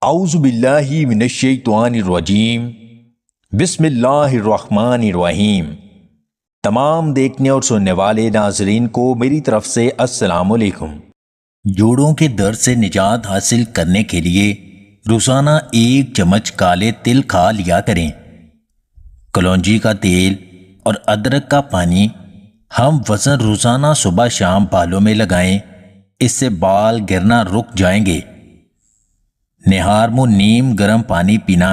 اعوذ باللہ من الشیطان الرجیم بسم اللہ الرحمن الرحیم۔ تمام دیکھنے اور سننے والے ناظرین کو میری طرف سے السلام علیکم۔ جوڑوں کے درد سے نجات حاصل کرنے کے لیے روزانہ 1 چمچ کالے تل کھا لیا کریں۔ کلونجی کا تیل اور ادرک کا پانی ہم وزن روزانہ صبح شام بالوں میں لگائیں، اس سے بال گرنا رک جائیں گے۔ نہار منہ نیم گرم پانی پینا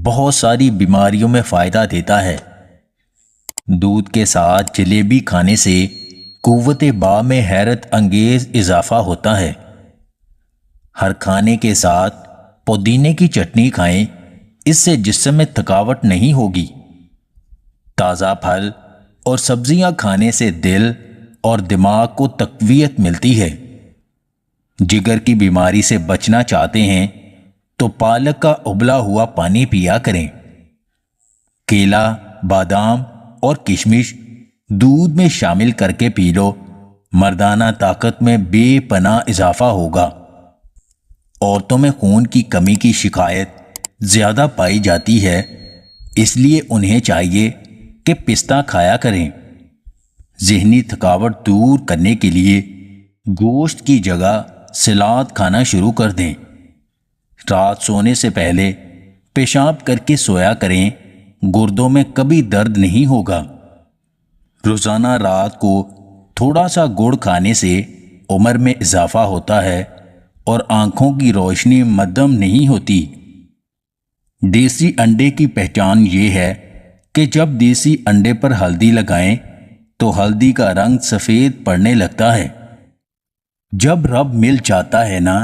بہت ساری بیماریوں میں فائدہ دیتا ہے۔ دودھ کے ساتھ جلیبی کھانے سے قوت باء میں حیرت انگیز اضافہ ہوتا ہے۔ ہر کھانے کے ساتھ پودینے کی چٹنی کھائیں، اس سے جسم میں تھکاوٹ نہیں ہوگی۔ تازہ پھل اور سبزیاں کھانے سے دل اور دماغ کو تقویت ملتی ہے۔ جگر کی بیماری سے بچنا چاہتے ہیں تو پالک کا ابلا ہوا پانی پیا کریں۔ کیلا، بادام اور کشمش دودھ میں شامل کر کے پی لو، مردانہ طاقت میں بے پناہ اضافہ ہوگا۔ عورتوں میں خون کی کمی کی شکایت زیادہ پائی جاتی ہے، اس لیے انہیں چاہیے کہ پستہ کھایا کریں۔ ذہنی تھکاوٹ دور کرنے کے لیے گوشت کی جگہ سلاد کھانا شروع کر دیں۔ رات سونے سے پہلے پیشاب کر کے سویا کریں، گردوں میں کبھی درد نہیں ہوگا۔ روزانہ رات کو تھوڑا سا گڑ کھانے سے عمر میں اضافہ ہوتا ہے اور آنکھوں کی روشنی مدھم نہیں ہوتی۔ دیسی انڈے کی پہچان یہ ہے کہ جب دیسی انڈے پر ہلدی لگائیں تو ہلدی کا رنگ سفید پڑنے لگتا ہے۔ جب رب مل جاتا ہے نا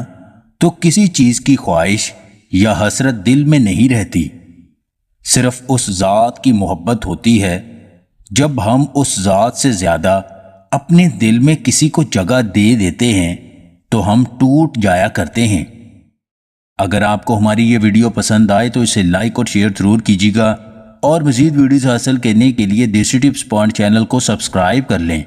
تو کسی چیز کی خواہش یا حسرت دل میں نہیں رہتی، صرف اس ذات کی محبت ہوتی ہے۔ جب ہم اس ذات سے زیادہ اپنے دل میں کسی کو جگہ دے دیتے ہیں تو ہم ٹوٹ جایا کرتے ہیں۔ اگر آپ کو ہماری یہ ویڈیو پسند آئے تو اسے لائک اور شیئر ضرور کیجیے گا، اور مزید ویڈیوز حاصل کرنے کے لیے دیسی ٹپس پوائنٹ چینل کو سبسکرائب کر لیں۔